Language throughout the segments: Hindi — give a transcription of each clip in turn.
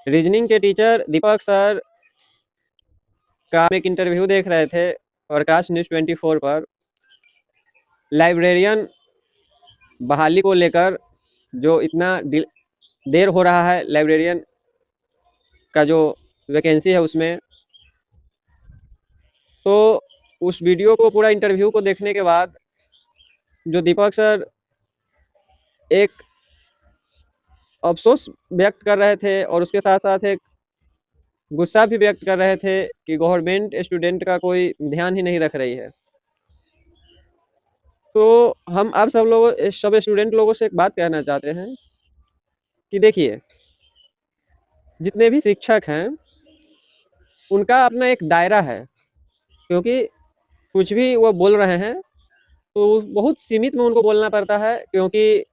रीजनिंग के टीचर दीपक सर का हम एक इंटरव्यू देख रहे थे प्रकाश न्यूज़ 24 पर। लाइब्रेरियन बहाली को लेकर जो इतना देर हो रहा है लाइब्रेरियन का जो वैकेंसी है उसमें, तो उस वीडियो को पूरा इंटरव्यू को देखने के बाद जो दीपक सर एक अफसोस व्यक्त कर रहे थे और उसके साथ साथ एक गुस्सा भी व्यक्त कर रहे थे कि गवर्नमेंट स्टूडेंट का कोई ध्यान ही नहीं रख रही है। तो हम आप सब स्टूडेंट लोगों से एक बात कहना चाहते हैं कि देखिए, जितने भी शिक्षक हैं उनका अपना एक दायरा है, क्योंकि कुछ भी वो बोल रहे हैं तो बहुत सीमित में उनको बोलना पड़ता है, क्योंकि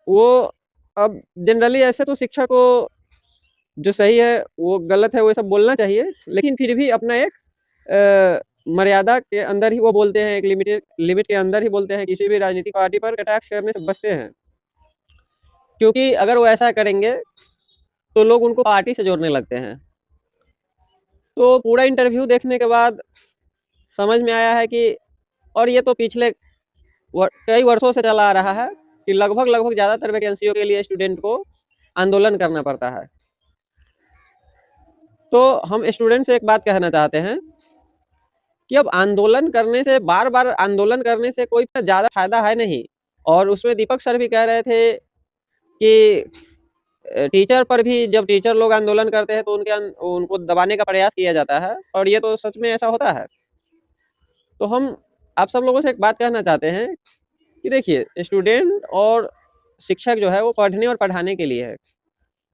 वो अब जनरली ऐसे तो शिक्षा को जो सही है वो गलत है वो सब बोलना चाहिए, लेकिन फिर भी अपना एक मर्यादा के अंदर ही वो बोलते हैं, एक लिमिट के अंदर ही बोलते हैं, किसी भी राजनीतिक पार्टी पर कटाक्ष करने से बचते हैं। क्योंकि अगर वो ऐसा करेंगे तो लोग उनको पार्टी से जोड़ने लगते हैं। तो पूरा इंटरव्यू देखने के बाद समझ में आया है कि, और ये तो पिछले कई वर्षों से चला आ रहा है कि लगभग ज़्यादातर वैकेंसियों के लिए स्टूडेंट को आंदोलन करना पड़ता है। तो हम स्टूडेंट से एक बात कहना चाहते हैं कि अब आंदोलन करने से, बार बार आंदोलन करने से कोई ज़्यादा फायदा है नहीं। और उसमें दीपक सर भी कह रहे थे कि टीचर पर भी, जब टीचर लोग आंदोलन करते हैं तो उनको दबाने का प्रयास किया जाता है, और ये तो सच में ऐसा होता है। तो हम आप सब लोगों से एक बात कहना चाहते हैं कि देखिए, स्टूडेंट और शिक्षक जो है वो पढ़ने और पढ़ाने के लिए है।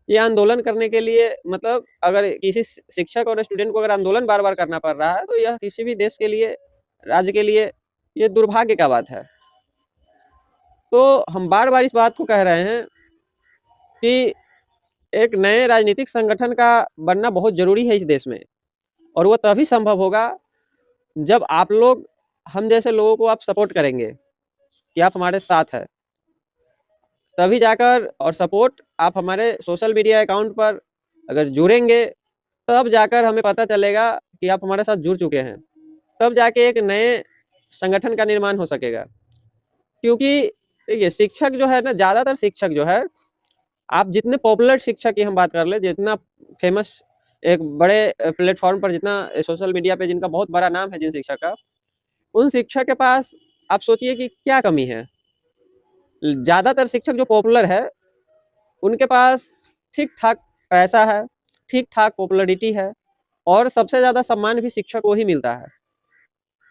ये आंदोलन करने के लिए, मतलब अगर किसी शिक्षक और स्टूडेंट को अगर आंदोलन बार बार करना पड़ रहा है तो यह किसी भी देश के लिए, राज्य के लिए ये दुर्भाग्य का बात है। तो हम बार बार इस बात को कह रहे हैं कि एक नए राजनीतिक संगठन का बनना बहुत ज़रूरी है इस देश में, और वो तभी संभव होगा जब आप लोग, हम जैसे लोगों को आप सपोर्ट करेंगे कि आप हमारे साथ हैं, तभी जाकर, और सपोर्ट आप हमारे सोशल मीडिया अकाउंट पर अगर जुड़ेंगे तब जाकर हमें पता चलेगा कि आप हमारे साथ जुड़ चुके हैं, तब जाके एक नए संगठन का निर्माण हो सकेगा। क्योंकि देखिए, शिक्षक जो है ना, ज़्यादातर शिक्षक जो है, आप जितने पॉपुलर शिक्षक की हम बात कर ले, जितना फेमस एक बड़े प्लेटफॉर्म पर, जितना सोशल मीडिया पे जिनका बहुत बड़ा नाम है जिन शिक्षक का, उन शिक्षक के पास आप सोचिए कि क्या कमी है। ज़्यादातर शिक्षक जो पॉपुलर है उनके पास ठीक ठाक पैसा है, ठीक ठाक पॉपुलरिटी है, और सबसे ज़्यादा सम्मान भी शिक्षक को ही मिलता है।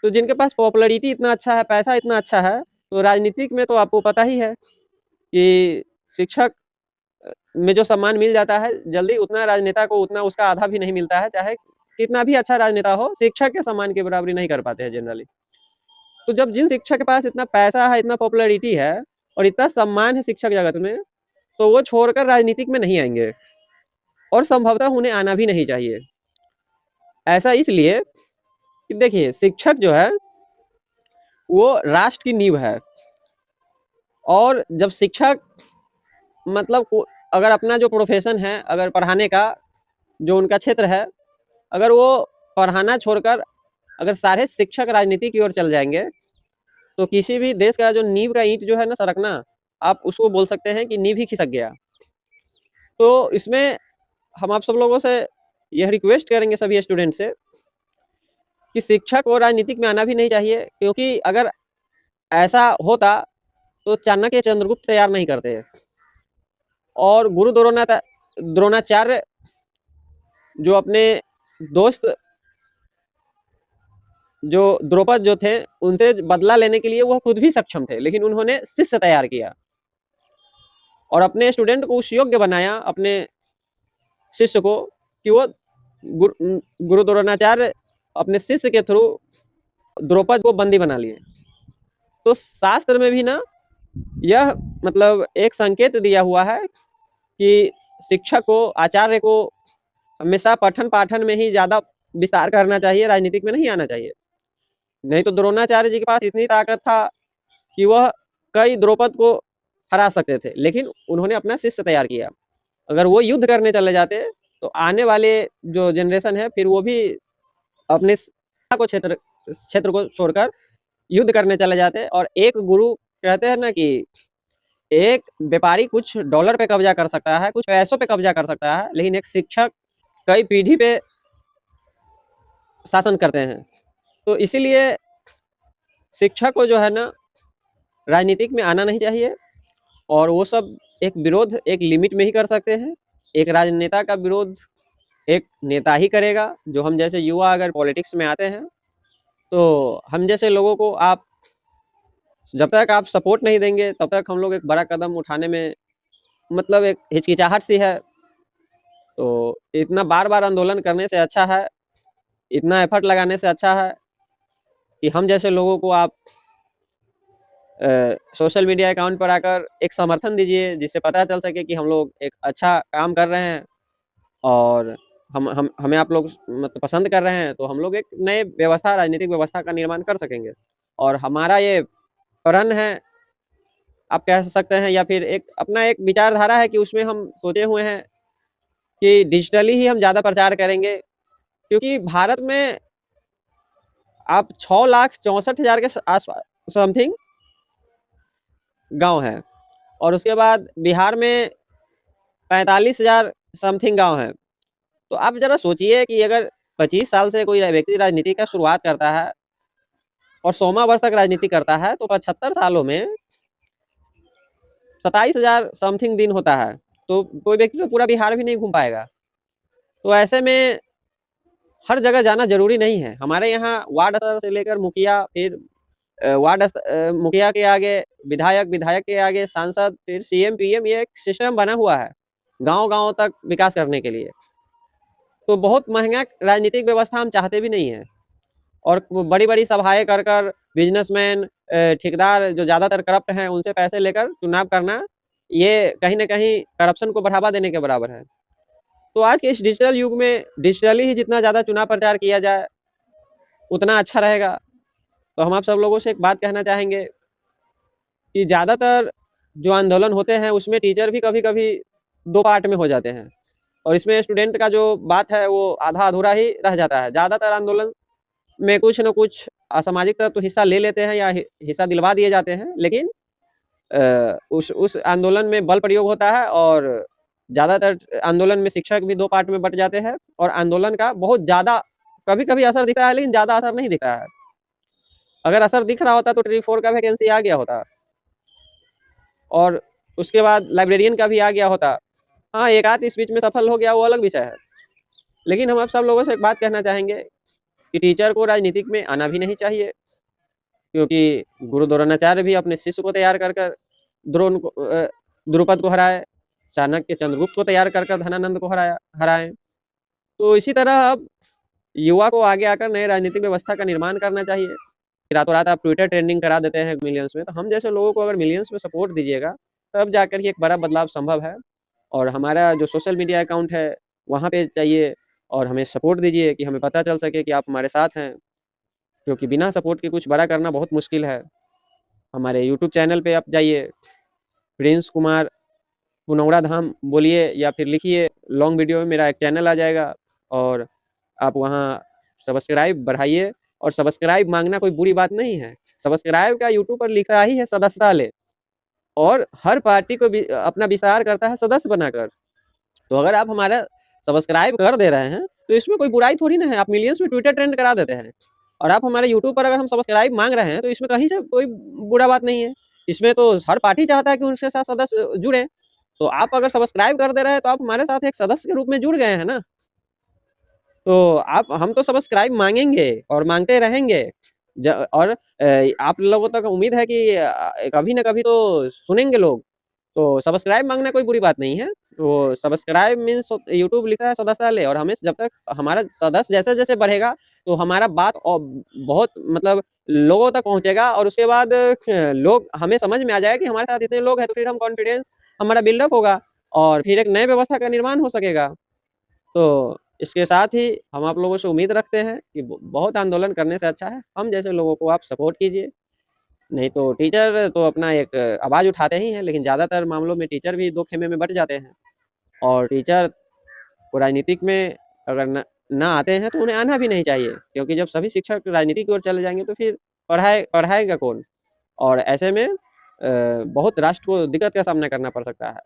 तो जिनके पास पॉपुलरिटी इतना अच्छा है, पैसा इतना अच्छा है, तो राजनीतिक में तो आपको पता ही है कि शिक्षक में जो सम्मान मिल जाता है जल्दी, उतना राजनेता को उतना उसका आधा भी नहीं मिलता है। चाहे कितना भी अच्छा राजनेता हो, शिक्षक के सम्मान की बराबरी नहीं कर पाते हैं जनरली। तो जब जिन शिक्षक के पास इतना पैसा है, इतना पॉपुलरिटी है और इतना सम्मान है शिक्षक जगत में, तो वो छोड़कर राजनीतिक में नहीं आएंगे, और संभवतः उन्हें आना भी नहीं चाहिए। ऐसा इसलिए कि देखिए, शिक्षक जो है वो राष्ट्र की नींव है, और जब शिक्षक, मतलब अगर अपना जो प्रोफेशन है, अगर पढ़ाने का जो उनका क्षेत्र है, अगर वो पढ़ाना छोड़कर अगर सारे शिक्षक राजनीति की ओर चल जाएंगे, तो किसी भी देश का जो नींव का ईंट जो है ना सरकना, आप उसको बोल सकते हैं कि नींव ही खिसक गया। तो इसमें हम आप सब लोगों से यह रिक्वेस्ट करेंगे, सभी स्टूडेंट से, कि शिक्षक को राजनीतिक में आना भी नहीं चाहिए, क्योंकि अगर ऐसा होता तो चाणक्य चंद्रगुप्त तैयार नहीं करते, और गुरु द्रोणाचार्य जो अपने दोस्त जो द्रौपद जो थे उनसे बदला लेने के लिए वो खुद भी सक्षम थे, लेकिन उन्होंने शिष्य तैयार किया और अपने स्टूडेंट को उस योग्य बनाया, अपने शिष्य को, कि वो गुरु द्रोणाचार्य अपने शिष्य के थ्रू द्रौपद को बंदी बना लिए। तो शास्त्र में भी ना यह मतलब एक संकेत दिया हुआ है कि शिक्षक को, आचार्य को हमेशा पठन पाठन में ही ज़्यादा विस्तार करना चाहिए, राजनीतिक में नहीं आना चाहिए। नहीं तो द्रोणाचार्य जी के पास इतनी ताकत था कि वह कई द्रौपद को हरा सकते थे, लेकिन उन्होंने अपना शिष्य तैयार किया अगर वो युद्ध करने चले जाते तो आने वाले जो जनरेशन है फिर वो भी अपने को क्षेत्र को छोड़कर युद्ध करने चले जाते। और एक गुरु कहते हैं ना कि एक व्यापारी कुछ डॉलर पे कब्जा कर सकता है, कुछ पैसों पे कब्जा कर सकता है, लेकिन एक शिक्षक कई पीढ़ी पे शासन करते हैं। तो इसीलिए शिक्षक को जो है ना राजनीतिक में आना नहीं चाहिए, और वो सब एक विरोध एक लिमिट में ही कर सकते हैं। एक राजनेता का विरोध एक नेता ही करेगा। जो हम जैसे युवा अगर पॉलिटिक्स में आते हैं तो हम जैसे लोगों को आप जब तक आप सपोर्ट नहीं देंगे तब तक हम लोग एक बड़ा कदम उठाने में मतलब एक हिचकिचाहट सी है। तो इतना बार-बार आंदोलन करने से अच्छा है, इतना एफर्ट लगाने से अच्छा है कि हम जैसे लोगों को आप सोशल मीडिया अकाउंट पर आकर एक समर्थन दीजिए, जिससे पता चल सके कि हम लोग एक अच्छा काम कर रहे हैं और हमें आप लोग मतलब पसंद कर रहे हैं, तो हम लोग एक नए व्यवस्था राजनीतिक व्यवस्था का निर्माण कर सकेंगे। और हमारा ये प्रण है, आप कह सकते हैं, या फिर एक अपना एक विचारधारा है कि उसमें हम सोचे हुए हैं कि डिजिटली ही हम ज़्यादा प्रचार करेंगे। क्योंकि भारत में आप 6,64,000 के आस-पास समथिंग गाँव हैं, और उसके बाद बिहार में 45,000 समथिंग गाँव हैं। तो आप ज़रा सोचिए कि अगर 25 साल से कोई व्यक्ति राजनीति का शुरुआत करता है और 100वां वर्ष तक राजनीति करता है, तो 75 सालों में 27,000 समथिंग दिन होता है। तो कोई व्यक्ति तो पूरा बिहार भी नहीं घूम पाएगा। तो ऐसे में हर जगह जाना ज़रूरी नहीं है। हमारे यहाँ वार्ड स्तर से लेकर मुखिया, फिर मुखिया के आगे विधायक, विधायक के आगे सांसद, फिर सीएम, पीएम, ये एक सिस्टम बना हुआ है गाँव-गाँव तक विकास करने के लिए। तो बहुत महँगा राजनीतिक व्यवस्था हम चाहते भी नहीं हैं। और बड़ी-बड़ी सभाएँ कर बिज़नेसमैन ठेकेदार जो ज़्यादातर करप्ट हैं, उनसे पैसे लेकर चुनाव करना, ये कहीं न कहीं करप्शन को बढ़ावा देने के बराबर है। तो आज के इस डिजिटल युग में डिजिटली ही जितना ज़्यादा चुनाव प्रचार किया जाए, उतना अच्छा रहेगा। तो हम आप सब लोगों से एक बात कहना चाहेंगे कि ज़्यादातर जो आंदोलन होते हैं, उसमें टीचर भी कभी-कभी 2 पार्ट में हो जाते हैं, और इसमें स्टूडेंट का जो बात है, वो आधा-अधूरा ही रह जाता है। ज़्यादातर आंदोलन में कुछ न कुछ असामाजिक तत्व तो हिस्सा ले लेते हैं या हिस्सा दिलवा दिए जाते हैं, लेकिन उस आंदोलन में बल प्रयोग होता है, और ज़्यादातर आंदोलन में शिक्षक भी 2 पार्ट में बँट जाते हैं, और आंदोलन का बहुत ज़्यादा कभी-कभी असर दिखता है, लेकिन ज़्यादा असर नहीं दिखता है। अगर असर दिख रहा होता तो ट्रिपल 4 का वैकेंसी आ गया होता, और उसके बाद लाइब्रेरियन का भी आ गया होता। हाँ, एक आध इस बीच में सफल हो गया, वो अलग विषय है। लेकिन हम आप सब लोगों से एक बात कहना चाहेंगे कि टीचर को राजनीतिक में आना भी नहीं चाहिए, क्योंकि गुरु द्रोणाचार्य भी अपने शिष्य को तैयार कर द्रुपद को हराए, चाणक्य चंद्रगुप्त को तैयार कर धनानंद को हराए। तो इसी तरह अब युवा को आगे आकर नए राजनीतिक व्यवस्था का निर्माण करना चाहिए। रातों रात आप ट्विटर ट्रेंडिंग करा देते हैं मिलियंस में, तो हम जैसे लोगों को अगर मिलियंस में सपोर्ट दीजिएगा, तब जाकर ही एक बड़ा बदलाव संभव है। और हमारा जो सोशल मीडिया अकाउंट है, वहाँ पे चाहिए, और हमें सपोर्ट दीजिए कि हमें पता चल सके कि आप हमारे साथ हैं, क्योंकि बिना सपोर्ट के कुछ बड़ा करना बहुत मुश्किल है। हमारे यूट्यूब चैनल पे आप जाइए, प्रिंस कुमार पुनौरा धाम बोलिए या फिर लिखिए, लॉन्ग वीडियो में मेरा एक चैनल आ जाएगा, और आप वहाँ सब्सक्राइब बढ़ाइए। और सब्सक्राइब मांगना कोई बुरी बात नहीं है। सब्सक्राइब का यूट्यूब पर लिखा ही है सदस्यता ले, और हर पार्टी को भी अपना विस्तार करता है सदस्य बनाकर। तो अगर आप हमारा सब्सक्राइब कर दे रहे हैं, तो इसमें कोई बुराई थोड़ी ना है। आप मिलियंस में ट्विटर ट्रेंड करा देते हैं, और आप हमारे यूट्यूब पर अगर हम सब्सक्राइब मांग रहे हैं, तो इसमें कहीं से कोई बुरा बात नहीं है। इसमें तो हर पार्टी चाहता है कि उनके साथ सदस्य जुड़े। तो आप अगर सब्सक्राइब कर दे रहे हैं, तो आप हमारे साथ एक सदस्य के रूप में जुड़ गए हैं ना। तो हम तो सब्सक्राइब मांगेंगे और मांगते रहेंगे। और आप लोगों तक उम्मीद है कि कभी ना कभी तो सुनेंगे लोग। तो सब्सक्राइब मांगना कोई बुरी बात नहीं है। तो सब्सक्राइब मीन्स यूट्यूब लिखा है सदस्यता ले, और हमें जब तक हमारा सदस्य जैसे-जैसे बढ़ेगा, तो हमारा बात बहुत मतलब लोगों तक पहुँचेगा, और उसके बाद लोग हमें समझ में आ जाएगा कि हमारे साथ इतने लोग हैं, तो फिर हम कॉन्फिडेंस हमारा बिल्डअप होगा, और फिर एक नए व्यवस्था का निर्माण हो सकेगा। तो इसके साथ ही हम आप लोगों से उम्मीद रखते हैं कि बहुत आंदोलन करने से अच्छा है, हम जैसे लोगों को आप सपोर्ट कीजिए। नहीं तो टीचर तो अपना एक आवाज़ उठाते ही हैं, लेकिन ज़्यादातर मामलों में टीचर भी 2 खेमे में बँट जाते हैं। और टीचर को राजनीतिक में अगर ना आते हैं तो उन्हें आना भी नहीं चाहिए, क्योंकि जब सभी शिक्षक राजनीति की ओर चले जाएँगे तो फिर पढ़ाएगा कौन? और ऐसे में बहुत राष्ट्र को दिक्कत का सामना करना पड़ सकता है।